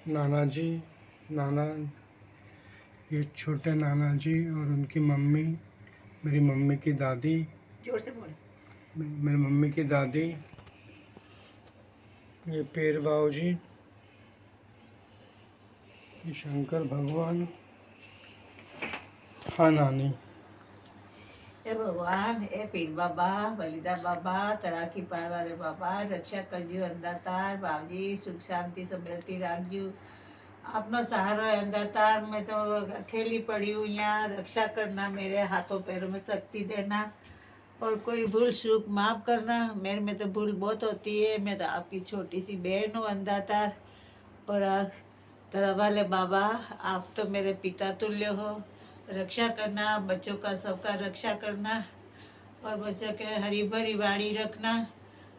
नाना जी, नाना, ये छोटे नाना जी और उनकी मम्मी, मेरी मम्मी की दादी, जोर से बोल। मेरी मम्मी की दादी, ये पीर बाबू जी, ये शंकर भगवान, हाँ नानी। हे भगवान, हे पीर बाबा, बलिदा बाबा, तराकी पार वाले बाबा, रक्षा करजू अंदातार बाबजी, सुख शांति समृद्धि राखजू। आपनो सहारो है अंदातार। मैं तो अकेली पड़ी हूँ यहाँ, रक्षा करना, मेरे हाथों पैरों में शक्ति देना और कोई भूल चूक माफ़ करना। मेरे में तो भूल बहुत होती है, मैं तो आपकी छोटी सी बहन हूँ अंदातार। और तरह वाले बाबा, आप तो मेरे पिता तुल्य हो। रक्षा करना, बच्चों का सबका रक्षा करना और बच्चों के हरी भरी वाड़ी रखना,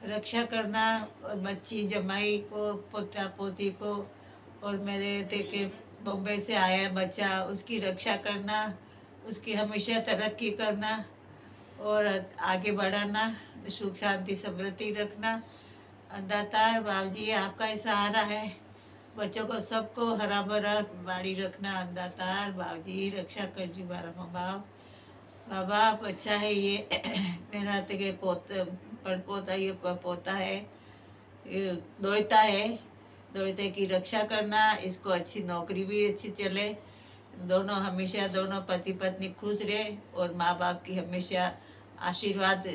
रक्षा करना। और बच्ची जमाई को, पोता पोती को, और मेरे देखे बम्बई से आया बच्चा, उसकी रक्षा करना, उसकी हमेशा तरक्की करना और आगे बढ़ाना, सुख शांति समृद्धि रखना। दातार बाबू जी, आपका ही सहारा है। बच्चों को सबको हरा भरा बाड़ी रखना। दातार बाबू जी, रक्षा कर जी बारा माँ बाप। बाबा आप अच्छा है ये मेरा तो के पोता, ये पोता है, ये दोहिता है। दोहिते की रक्षा करना, इसको अच्छी नौकरी भी अच्छी चले, दोनों हमेशा दोनों पति पत्नी खुश रहे और माँ बाप की हमेशा आशीर्वाद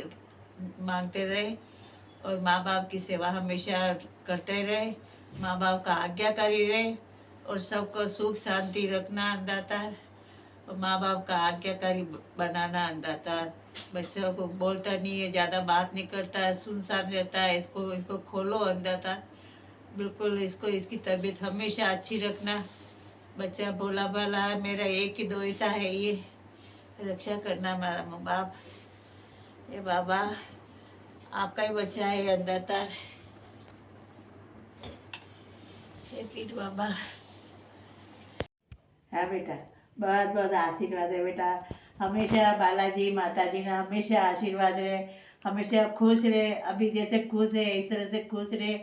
मांगते रहे और माँ बाप की सेवा हमेशा करते रहे, माँ बाप का आज्ञाकारी रहे और सबको सुख शांति रखना अंदाता है और माँ बाप का आज्ञाकारी बनाना अंदाता है। बच्चों को बोलता नहीं है, ज़्यादा बात नहीं करता है, सुनसान रहता है, इसको खोलो अंदाता, बिल्कुल इसको, इसकी तबीयत हमेशा अच्छी रखना। बच्चा भोला भाला है, मेरा एक ही दोहिता है, ये रक्षा करना हमारा माँ बाप। ये बाबा आपका ही बच्चा है अंदाता, ये पीठ बाबा। हाँ बेटा, बहुत बहुत आशीर्वाद है बेटा। हमेशा बालाजी माता जी ना हमेशा आशीर्वाद रहे, हमेशा खुश रहे, अभी जैसे खुश है इस तरह से खुश रहे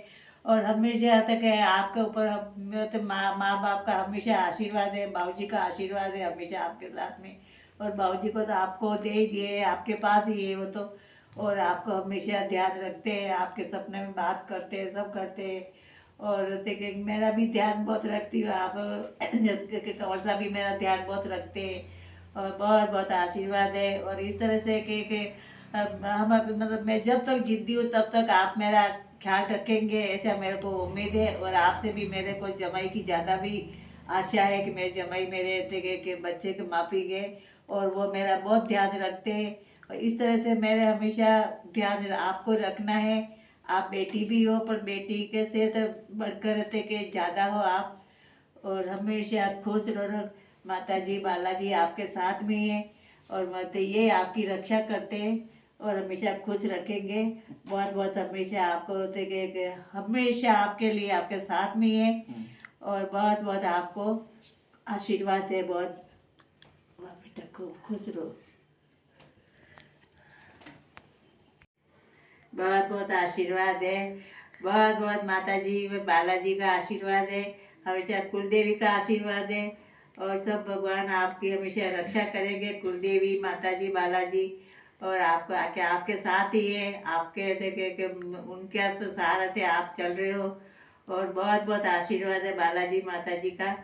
और हमेशा तक है आपके ऊपर। मैं तो माँ माँ बाप का हमेशा आशीर्वाद है, बाबूजी का आशीर्वाद है हमेशा आपके साथ में। और बाबूजी को तो आपको दे ही दिए, आपके पास ही है वो तो, और आपको हमेशा ध्यान रखते हैं, आपके सपने में बात करते हैं, सब करते हैं। और देखिए मेरा भी ध्यान बहुत रखती हूँ आप के और सा भी मेरा ध्यान बहुत रखते हैं और बहुत बहुत आशीर्वाद है। और इस तरह से कि हम मतलब मैं जब तक जिद्दी हूँ तब तक आप मेरा ख्याल रखेंगे, ऐसा मेरे को उम्मीद है। और आपसे भी मेरे को जमाई की ज़्यादा भी आशा है कि मेरे जमाई मेरे देखे के बच्चे के मापी गए और वो मेरा बहुत ध्यान रखते हैं। और इस तरह से मेरे हमेशा ध्यान आपको रखना है। आप बेटी भी हो पर बेटी के से तो बढ़कर रहते कि ज़्यादा हो आप, और हमेशा खुश रहो। माता जी बालाजी आपके साथ में है और मत ये आपकी रक्षा करते हैं और हमेशा खुश रखेंगे। बहुत बहुत हमेशा आपको होते कि हमेशा आपके लिए आपके साथ में है और बहुत बहुत आपको आशीर्वाद है। बहुत बेटा खूब खुश रहो। बहुत बहुत आशीर्वाद है, बहुत बहुत माता जी व बालाजी का आशीर्वाद है, हमेशा कुलदेवी का आशीर्वाद है और सब भगवान आपकी हमेशा रक्षा करेंगे, कुलदेवी माता जी बालाजी। और आपको आके आपके साथ ही है, आपके देखे उनके सहारा से आप चल रहे हो और बहुत बहुत आशीर्वाद है बालाजी माता जी का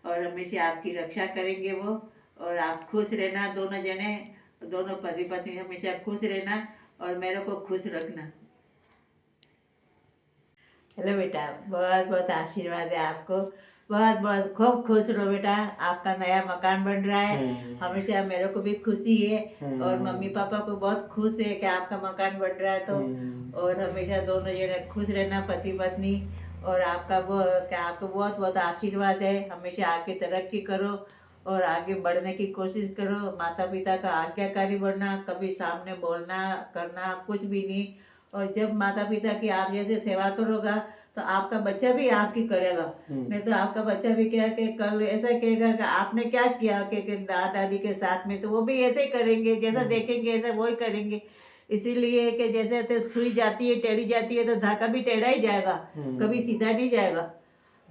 और हमेशा आपकी रक्षा करेंगे वो। और आप खुश रहना दोनों जने, दोनों पति पत्नी हमेशा खुश रहना और मेरे को खुश रखना। हेलो बेटा, बहुत बहुत आशीर्वाद है आपको, बहुत बहुत खूब खुश रहो बेटा। आपका नया मकान बन रहा है, हमेशा मेरे को भी खुशी है और मम्मी पापा को बहुत खुश है कि आपका मकान बन रहा है तो। और हमेशा दोनों जने खुश रहना पति पत्नी। और आपको बहुत बहुत आशीर्वाद है, हमेशा आगे तरक्की करो और आगे बढ़ने की कोशिश करो। माता पिता का आज्ञाकारी बनना, कभी सामने बोलना करना कुछ भी नहीं। और जब माता पिता की आप जैसे सेवा करोगा तो आपका बच्चा भी आपकी करेगा। नहीं तो आपका बच्चा भी क्या कि कल ऐसा कहेगा कि आपने क्या किया कि दादा दादी के साथ में, तो वो भी ऐसे ही करेंगे, जैसा देखेंगे ऐसा वो ही करेंगे। इसीलिए कि जैसे तो सुई जाती है टेढ़ी जाती है तो धागा भी टेढ़ा ही जाएगा, कभी सीधा नहीं जाएगा।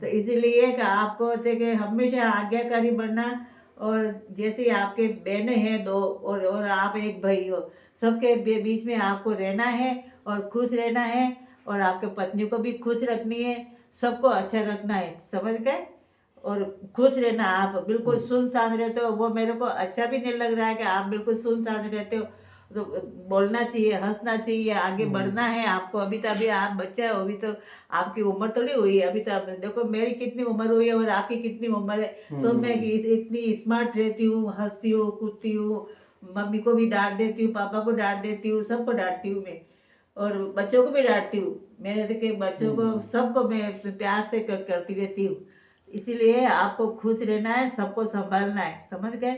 तो इसीलिए कि आपको कि हमेशा आज्ञाकारी बनना, और जैसे आपके बहनें हैं दो और आप एक भाई हो, सबके बीच में आपको रहना है और खुश रहना है, और आपके पत्नी को भी खुश रखनी है, सबको अच्छा रखना है, समझ गए। और खुश रहना, आप बिल्कुल सुनसान रहते हो, वो मेरे को अच्छा भी नहीं लग रहा है कि आप बिल्कुल सुनसान रहते हो। तो बोलना चाहिए, हंसना चाहिए, आगे बढ़ना है आपको। अभी तो अभी आप बच्चा हो, अभी तो आपकी उम्र थोड़ी हुई है, अभी तो आप देखो मेरी कितनी उम्र हुई है और आपकी कितनी उम्र है। तो मैं इतनी स्मार्ट रहती हूँ, हंसती हूँ, कूदती हूँ, मम्मी को भी डांट देती हूँ, पापा को डांट देती हूँ, सबको डांटती हूँ मैं, और बच्चों को भी डांटती हूँ। मेरे देखे बच्चों को सबको मैं प्यार से करती रहती हूँ। इसीलिए आपको खुश रहना है, सबको संभालना है, समझ गए।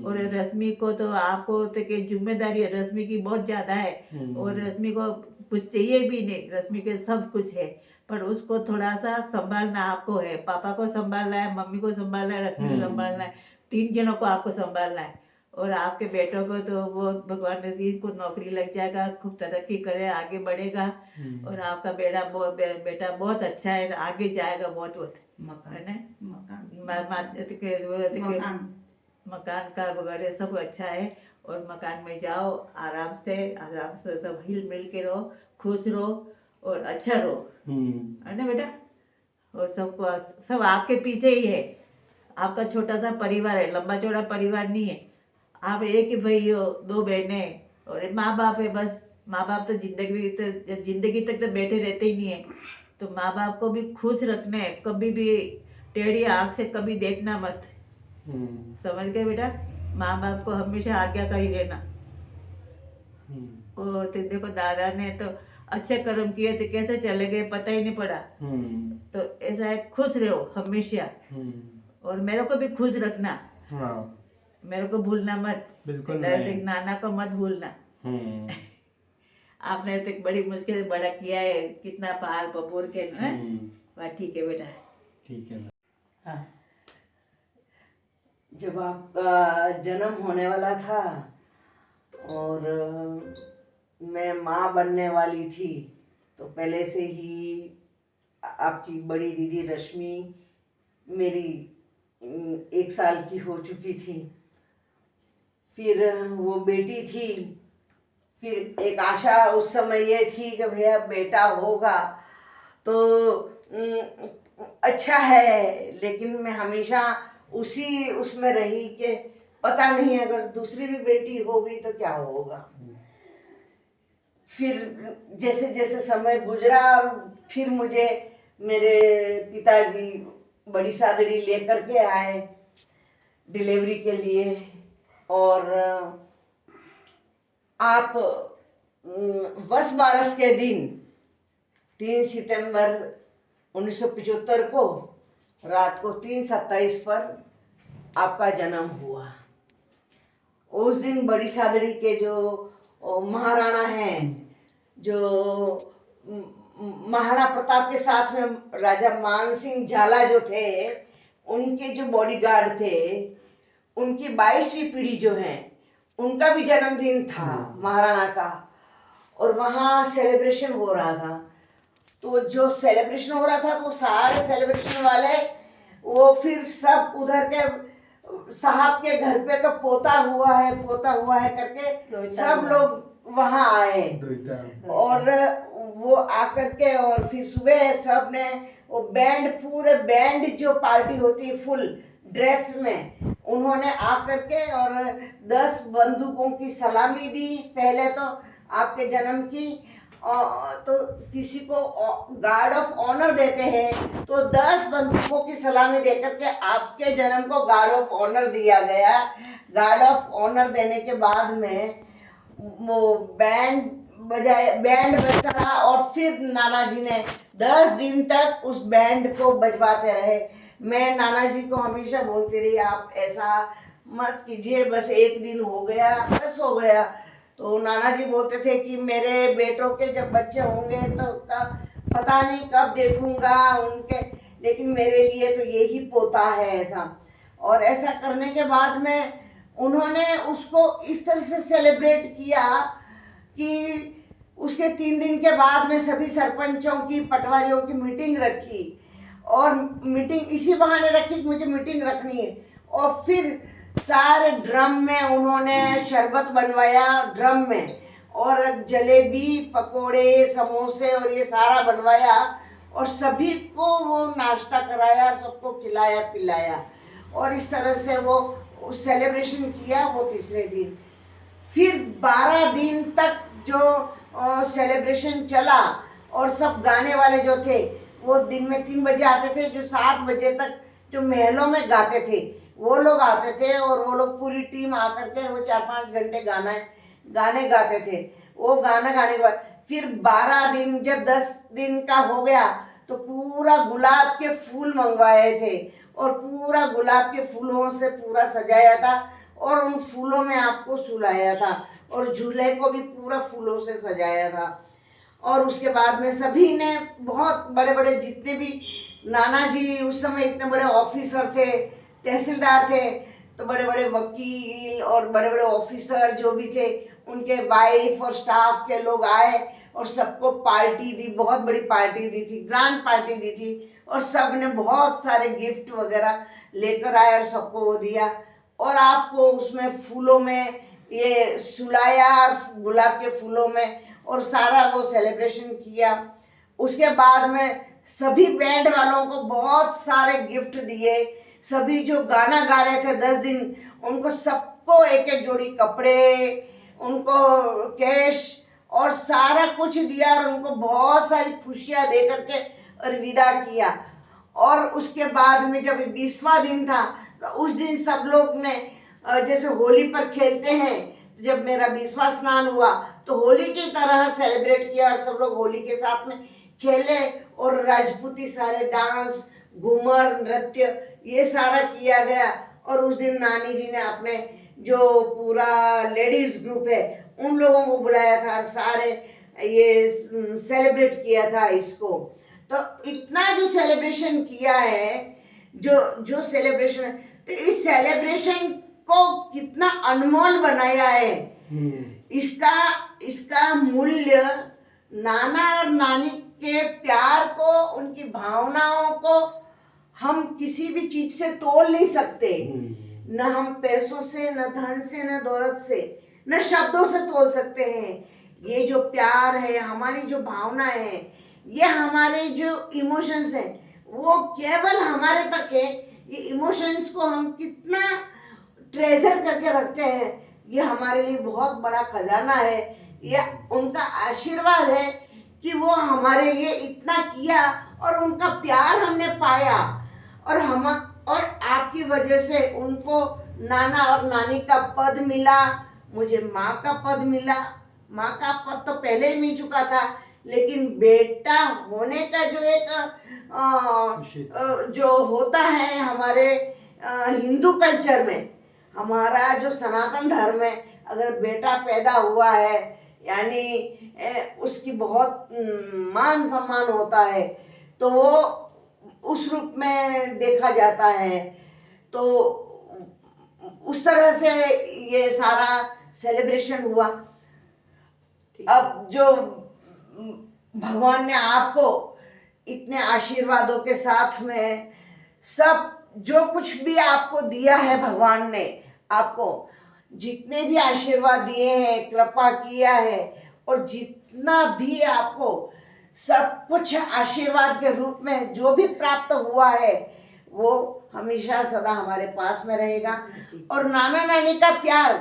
और रश्मि को तो आपको तो कि जिम्मेदारी रश्मि की बहुत ज्यादा है, और रश्मि को कुछ चाहिए भी नहीं, रश्मि के सब कुछ है, पर उसको थोड़ा सा संभालना आपको है। पापा को संभालना है, मम्मी को संभालना है, रश्मि को संभालना है, 3 जनों को आपको संभालना है। और आपके बेटों को तो वो भगवान नजीर को नौकरी लग जाएगा, खूब तरक्की करे, आगे बढ़ेगा, और आपका बेटा बहुत अच्छा है, आगे जाएगा बहुत बहुत, है ना। मकान का वगैरह सब अच्छा है, और मकान में जाओ, आराम से सब हिल मिल के रहो, खुश रहो और अच्छा रहो, है ना बेटा। और सबको सब आपके पीछे ही है, आपका छोटा सा परिवार है, लंबा चौड़ा परिवार नहीं है। आप एक ही भाई हो, 2 बहनें और माँ बाप है बस। माँ बाप तो जिंदगी तक तो बैठे रहते ही नहीं है, तो माँ बाप को भी खुश रखना है, कभी भी टेढ़ी आंख से कभी देखना मत, समझ गए बेटा। माँ बाप को हमेशा आज्ञाकारी रहना। और तो देखो दादा ने तो अच्छे कर्म किए थे, कैसे चले गए पता ही नहीं पड़ा। तो ऐसा है, खुश रहो हमेशा, और मेरे को भी खुश रखना। मेरे को भूलना मत, बिल्कुल नाना को मत भूलना। आपने तो बड़ी मुश्किल से बड़ा किया है, कितना पाल पपोर के ना। वाह ठीक है बेटा, ठीक है। हाँ। जब आपका जन्म होने वाला था और मैं माँ बनने वाली थी, तो पहले से ही आपकी बड़ी दीदी रश्मि मेरी 1 साल की हो चुकी थी। फिर वो बेटी थी, फिर एक आशा उस समय ये थी कि भैया बेटा होगा तो अच्छा है, लेकिन मैं हमेशा उसमें रही कि पता नहीं अगर दूसरी भी बेटी होगी तो क्या होगा। फिर जैसे जैसे समय गुजरा, और फिर मुझे मेरे पिताजी बड़ी सादड़ी लेकर के आए डिलीवरी के लिए, और आप 10 बारस के दिन 3 सितंबर 1975 को रात को 3:27 पर आपका जन्म हुआ। उस दिन बड़ी सादड़ी के जो महाराणा हैं, जो महाराणा प्रताप के साथ में राजा मान सिंह झाला जो थे, उनके जो बॉडीगार्ड थे, उनकी 22वीं पीढ़ी जो है, उनका भी जन्मदिन था महाराणा का, और वहाँ सेलिब्रेशन हो रहा था। तो जो सेलिब्रेशन हो रहा था तो सारे सेलिब्रेशन वाले वो फिर सब उधर के साहब के घर पे तो पोता हुआ है करके सब लोग वहाँ आए, और वो आकर के और फिर सुबह सब ने वो पूरे बैंड जो पार्टी होती है फुल ड्रेस में, उन्होंने आकर के और 10 बंदूकों की सलामी दी पहले तो आपके जन्म की। तो किसी को गार्ड ऑफ ऑनर देते हैं, तो 10 बंदूकों की सलामी देकर के आपके जन्म को गार्ड ऑफ ऑनर दिया गया। गार्ड ऑफ ऑनर देने के बाद में वो बैंड बजता रहा, और फिर नाना जी ने 10 दिन तक उस बैंड को बजवाते रहे। मैं नाना जी को हमेशा बोलती रही, आप ऐसा मत कीजिए, बस 1 दिन हो गया बस हो गया। तो नाना जी बोलते थे कि मेरे बेटों के जब बच्चे होंगे तो पता नहीं कब देखूंगा उनके, लेकिन मेरे लिए तो यही पोता है ऐसा। और ऐसा करने के बाद में उन्होंने उसको इस तरह से सेलिब्रेट किया कि उसके 3 दिन के बाद में सभी सरपंचों की, पटवारियों की मीटिंग रखी, और मीटिंग इसी बहाने रखी कि मुझे मीटिंग रखनी है। और फिर सारे ड्रम में उन्होंने शरबत बनवाया, ड्रम में, और जलेबी, पकोड़े, समोसे और ये सारा बनवाया और सभी को वो नाश्ता कराया, सबको खिलाया पिलाया। और इस तरह से वो सेलिब्रेशन किया वो तीसरे दिन। फिर 12 दिन तक जो सेलिब्रेशन चला और सब गाने वाले जो थे वो दिन में 3 बजे आते थे, जो 7 बजे तक जो महलों में गाते थे वो लोग आते थे और वो लोग पूरी टीम आकर के वो 4-5 घंटे गाने गाते थे। वो गाना गाने के बाद फिर 12 दिन, जब 10 दिन का हो गया तो पूरा गुलाब के फूल मंगवाए थे और पूरा गुलाब के फूलों से पूरा सजाया था और उन फूलों में आपको सुलाया था और झूले को भी पूरा फूलों से सजाया था। और उसके बाद में सभी ने बहुत बड़े बड़े, जितने भी नाना जी उस समय इतने बड़े ऑफिसर थे, तहसीलदार थे, तो बड़े बड़े वकील और बड़े बड़े ऑफिसर जो भी थे उनके वाइफ और स्टाफ के लोग आए और सबको पार्टी दी, बहुत बड़ी पार्टी दी थी, ग्रैंड पार्टी दी थी और सब ने बहुत सारे गिफ्ट वगैरह लेकर आए और सबको वो दिया। और आपको उसमें फूलों में ये सुलाया, गुलाब के फूलों में, और सारा वो सेलिब्रेशन किया। उसके बाद में सभी बैंड वालों को बहुत सारे गिफ्ट दिए। सभी जो गाना गा रहे थे 10 दिन उनको सबको एक एक जोड़ी कपड़े, उनको कैश और सारा कुछ दिया और उनको बहुत सारी खुशियां दे करके और विदा किया। और उसके बाद में जब 20वां दिन था तो उस दिन सब लोग ने जैसे होली पर खेलते हैं, जब मेरा 20वां स्नान हुआ तो होली की तरह सेलिब्रेट किया और सब लोग होली के साथ में खेले और राजपूती सारे डांस, घूमर, नृत्य ये सारा किया गया। और उस दिन नानी जी ने अपने जो पूरा लेडीज ग्रुप है उन लोगों को बुलाया था, सारे ये सेलिब्रेट किया था इसको। तो इतना जो सेलिब्रेशन किया है, जो सेलिब्रेशन है, तो इस सेलिब्रेशन को कितना अनमोल बनाया है। इसका मूल्य नाना और नानी के प्यार को, उनकी भावनाओं को हम किसी भी चीज से तोल नहीं सकते। न हम पैसों से, न धन से, न दौलत से, न शब्दों से तोल सकते हैं। ये जो प्यार है, हमारी जो भावना है, ये हमारे जो इमोशंस हैं वो केवल हमारे तक है। ये इमोशंस को हम कितना ट्रेजर करके रखते हैं, ये हमारे लिए बहुत बड़ा खजाना है। ये उनका आशीर्वाद है कि वो हमारे लिए इतना किया और उनका प्यार हमने पाया और आपकी वजह से उनको नाना और नानी का पद मिला, मुझे माँ का पद मिला। माँ का पद तो पहले ही मिल चुका था, लेकिन बेटा होने का जो एक जो होता है हमारे हिंदू कल्चर में, हमारा जो सनातन धर्म है, अगर बेटा पैदा हुआ है यानी उसकी बहुत मान सम्मान होता है, तो वो उस रूप में देखा जाता है। तो उस तरह से ये सारा सेलिब्रेशन हुआ। अब जो भगवान ने आपको इतने आशीर्वादों के साथ में सब जो कुछ भी आपको दिया है, भगवान ने आपको जितने भी आशीर्वाद दिए हैं, कृपा किया है, और जितना भी आपको सब कुछ आशीर्वाद के रूप में जो भी प्राप्त हुआ है वो हमेशा सदा हमारे पास में रहेगा। और नाना नानी का प्यार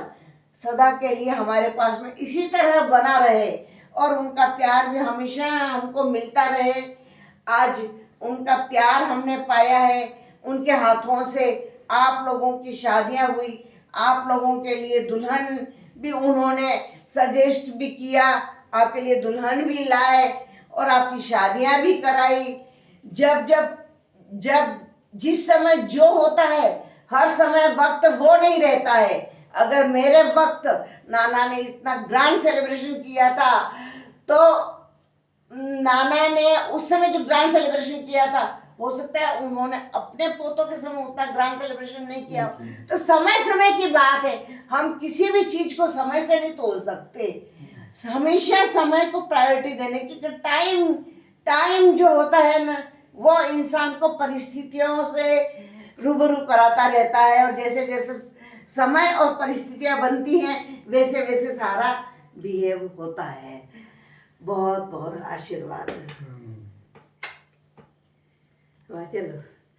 सदा के लिए हमारे पास में इसी तरह बना रहे और उनका प्यार भी हमेशा हमको मिलता रहे। आज उनका प्यार हमने पाया है, उनके हाथों से आप लोगों की शादियां हुई, आप लोगों के लिए दुल्हन भी उन्होंने सजेस्ट भी किया, आपके लिए दुल्हन भी लाए और आपकी शादियां भी कराई। जब जब जब जिस समय जो होता है, हर समय वक्त वो नहीं रहता है। अगर मेरे वक्त नाना ने इतना ग्रैंड सेलिब्रेशन किया था, तो नाना ने उस समय जो ग्रैंड सेलिब्रेशन किया था, हो सकता है उन्होंने अपने पोतों के समय उतना ग्रैंड सेलिब्रेशन नहीं किया। तो समय समय की बात है, हम किसी भी चीज को समय से नहीं तोल सकते। हमेशा समय को प्रायोरिटी देने की, टाइम जो होता है ना, वो इंसान को परिस्थितियों से रूबरू कराता रहता है, और जैसे जैसे समय और परिस्थितियां बनती हैं वैसे वैसे सारा बिहेव होता है। बहुत बहुत आशीर्वाद। वाह, चलो।